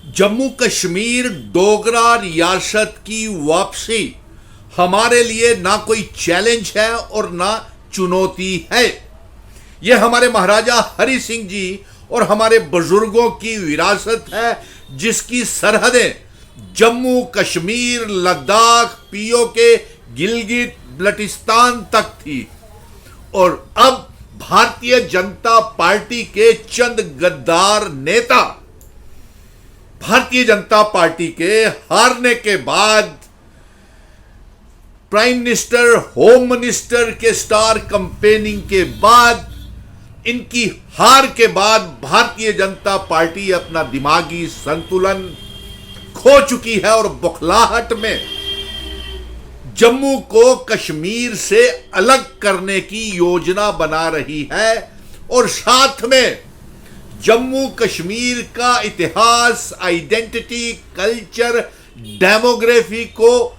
जम्मू कश्मीर डोगरा रियासत की वापसी हमारे लिए ना कोई चैलेंज है और ना चुनौती है। यह हमारे महाराजा हरि सिंह जी और हमारे बुजुर्गों की विरासत है, जिसकी सरहदें जम्मू कश्मीर, लद्दाख, पीओके, गिलगित बल्टिस्तान तक थी। और अब भारतीय जनता पार्टी के चंद गद्दार नेता भारतीय जनता पार्टी के हारने के बाद, प्राइम मिनिस्टर, होम मिनिस्टर के स्टार कैंपेनिंग के बाद, इनकी हार के बाद भारतीय जनता पार्टी अपना दिमागी संतुलन खो चुकी है और बौखलाहट में जम्मू को कश्मीर से अलग करने की योजना बना रही है। और साथ में जम्मू कश्मीर का इतिहास, आइडेंटिटी, कल्चर, डेमोग्राफी को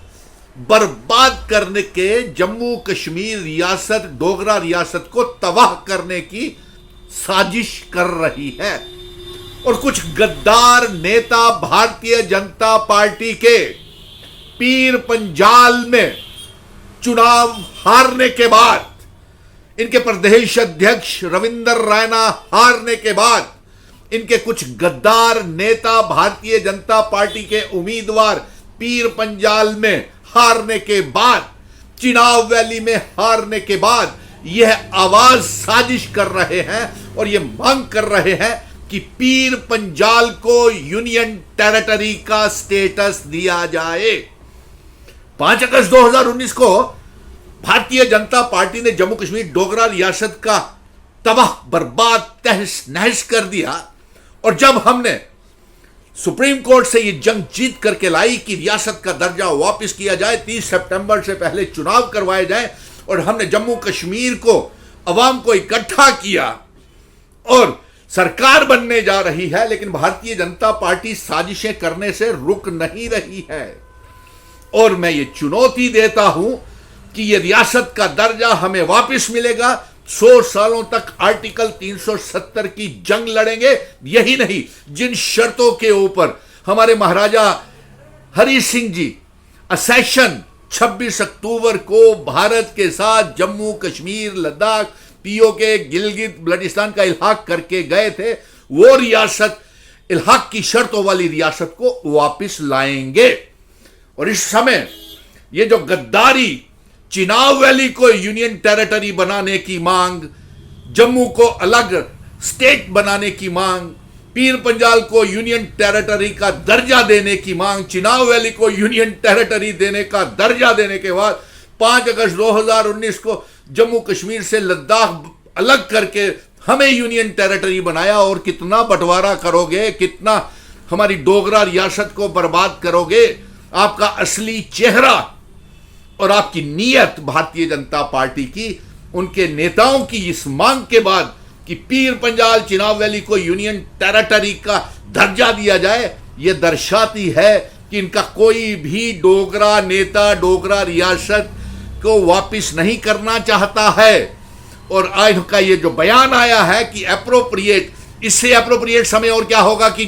बर्बाद करने के, जम्मू कश्मीर रियासत, डोगरा रियासत को तबाह करने की साजिश कर रही है। और कुछ गद्दार नेता भारतीय जनता पार्टी के पीर पंजाल में चुनाव हारने के बाद, इनके प्रदेश अध्यक्ष रविंदर रैना हारने के बाद, इनके कुछ गद्दार नेता भारतीय जनता पार्टी के उम्मीदवार पीर पंजाल में हारने के बाद, चिनाब वैली में हारने के बाद, यह आवाज साजिश कर रहे हैं और यह मांग कर रहे हैं कि पीर पंजाल को यूनियन टेरिटरी का स्टेटस दिया जाए। 5 अगस्त 2019 को भारतीय जनता पार्टी ने जम्मू कश्मीर डोगरा रियासत का तबाह बर्बाद तहस नहस कर दिया। और जब हमने सुप्रीम कोर्ट से यह जंग जीत करके लाई कि रियासत का दर्जा वापस किया जाए, 30 सितंबर से पहले चुनाव करवाए जाए, और हमने जम्मू कश्मीर को, अवाम को इकट्ठा किया और सरकार बनने जा रही है, लेकिन भारतीय जनता पार्टी साजिशें करने से रुक नहीं रही है। और मैं ये चुनौती देता हूं कि ये रियासत का दर्जा हमें वापस मिलेगा। 100 सालों तक आर्टिकल 370 की जंग लड़ेंगे। यही नहीं, जिन शर्तों के ऊपर हमारे महाराजा हरि सिंह जी असेशन 26 अक्टूबर को भारत के साथ जम्मू कश्मीर, लद्दाख, पीओके, गिलगित बल्टिस्तान का इल्हाक करके गए थे, वो रियासत, इल्हाक की शर्तों वाली रियासत को वापस लाएंगे। और इस समय ये जो गद्दारी, चिनाब वैली को यूनियन टेरिटरी बनाने की मांग, जम्मू को अलग स्टेट बनाने की मांग, पीर पंजाल को यूनियन टेरिटरी का दर्जा देने की मांग, चिनाब वैली को यूनियन टेरिटरी देने का दर्जा देने के बाद 5 अगस्त 2019 को जम्मू कश्मीर से लद्दाख अलग करके हमें यूनियन टेरिटरी बनाया। और कितना बंटवारा करोगे, कितना हमारी डोगरा रियासत को बर्बाद करोगे। आपका असली चेहरा और आपकी नीयत भारतीय जनता पार्टी की, उनके नेताओं की इस मांग के बाद कि पीर पंजाल, चिनाब वैली को यूनियन टेरिटरी का दर्जा दिया जाए, यह दर्शाती है कि इनका कोई भी डोगरा नेता डोगरा रियासत को वापस नहीं करना चाहता है। और आज का ये जो बयान आया है कि एप्रोप्रिएट, इससे एप्रोप्रिएट समय और क्या होगा कि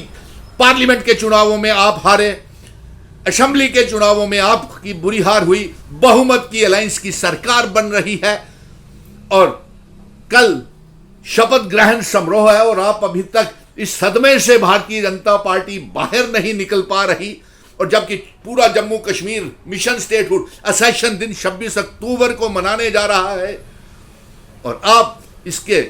पार्लियामेंट के चुनावों में आप हारे, असेंबली के चुनावों में आपकी बुरी हार हुई, बहुमत की अलायंस की सरकार बन रही है और कल शपथ ग्रहण समारोह है और आप अभी तक इस सदमे से भारतीय जनता पार्टी बाहर नहीं निकल पा रही। और जबकि पूरा जम्मू कश्मीर मिशन स्टेटहुड असेशन दिन 26 अक्टूबर को मनाने जा रहा है और आप इसके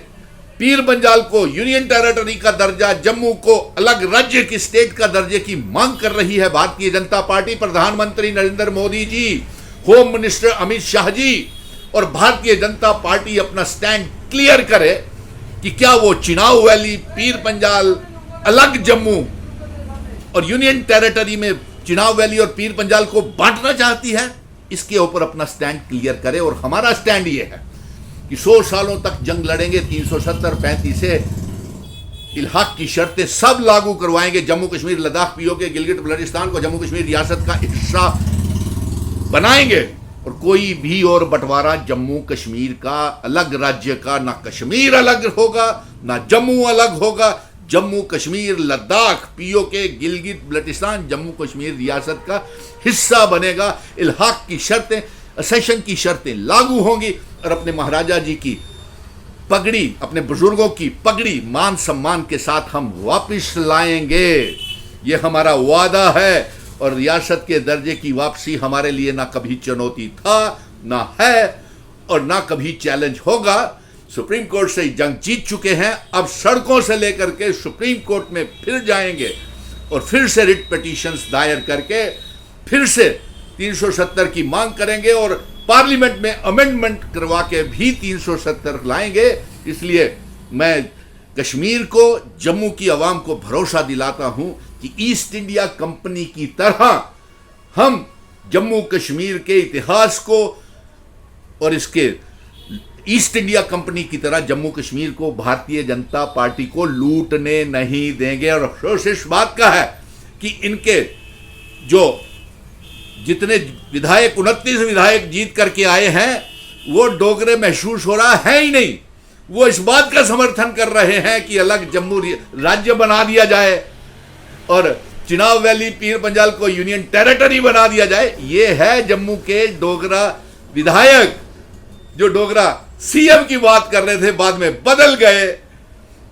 पीर पंजाल को यूनियन टेरिटरी का दर्जा, जम्मू को अलग राज्य की स्टेट का दर्जे की मांग कर रही है भारतीय जनता पार्टी। प्रधानमंत्री नरेंद्र मोदी जी, होम मिनिस्टर अमित शाह जी और भारतीय जनता पार्टी अपना स्टैंड क्लियर करे कि क्या वो चिनाब वैली, पीर पंजाल, अलग जम्मू और यूनियन टेरिटरी में चिनाब वैली और पीर पंजाल को बांटना चाहती है। इसके ऊपर अपना स्टैंड क्लियर करे। और हमारा स्टैंड ये है कि 100 सालों तक जंग लड़ेंगे, 370-35 से इल्हाक की शर्तें सब लागू करवाएंगे। जम्मू कश्मीर, लद्दाख, पीओके, गिलगित बल्टिस्तान को जम्मू कश्मीर रियासत का हिस्सा बनाएंगे। और कोई भी और बंटवारा जम्मू कश्मीर का, अलग राज्य का, ना कश्मीर अलग होगा, ना जम्मू अलग होगा। जम्मू कश्मीर लद्दाख पीओके गिलगित बल्टिस्तान जम्मू कश्मीर रियासत का हिस्सा बनेगा। इल्हाक की शर्तें, असेशन की शर्तें लागू होंगी और अपने महाराजा जी की पगड़ी, अपने बुजुर्गों की पगड़ी मान सम्मान के साथ हम वापस लाएंगे। ये हमारा वादा है और रियासत के दर्जे की वापसी हमारे लिए ना कभी चुनौती था, ना है और ना कभी चैलेंज होगा। सुप्रीम कोर्ट से जंग जीत चुके हैं, अब सड़कों से लेकर के सुप्रीम कोर्ट में फिर जाएंगे और फिर से रिट पिटीशंस दायर करके फिर से 370 की मांग करेंगे और पार्लियामेंट में अमेंडमेंट करवा के भी 370 लाएंगे। इसलिए मैं कश्मीर को, जम्मू की आवाम को भरोसा दिलाता हूं कि ईस्ट इंडिया कंपनी की तरह हम जम्मू कश्मीर के इतिहास को और इसके ईस्ट इंडिया कंपनी की तरह जम्मू कश्मीर को भारतीय जनता पार्टी को लूटने नहीं देंगे। और अफसोस इस बात का है कि इनके जो जितने विधायक 29 विधायक जीत करके आए हैं वो डोगरे महसूस हो रहा है ही नहीं। वो इस बात का समर्थन कर रहे हैं कि अलग जम्मू राज्य बना दिया जाए और चिनाब वैली पीर पंजाल को यूनियन टेरिटरी बना दिया जाए। ये है जम्मू के डोगरा विधायक जो डोगरा सीएम की बात कर रहे थे, बाद में बदल गए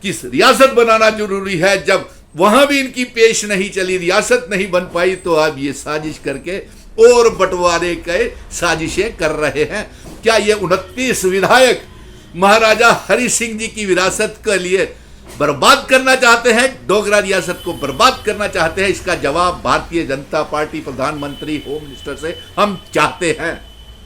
कि रियासत बनाना जरूरी है। जब वहां भी इनकी पेश नहीं चली, रियासत नहीं बन पाई, तो अब ये साजिश करके और बंटवारे के साजिशें कर रहे हैं। क्या ये 29 विधायक महाराजा हरि सिंह जी की विरासत के लिए बर्बाद करना चाहते हैं, डोगरा रियासत को बर्बाद करना चाहते हैं? इसका जवाब भारतीय जनता पार्टी, प्रधानमंत्री, होम मिनिस्टर से हम चाहते हैं।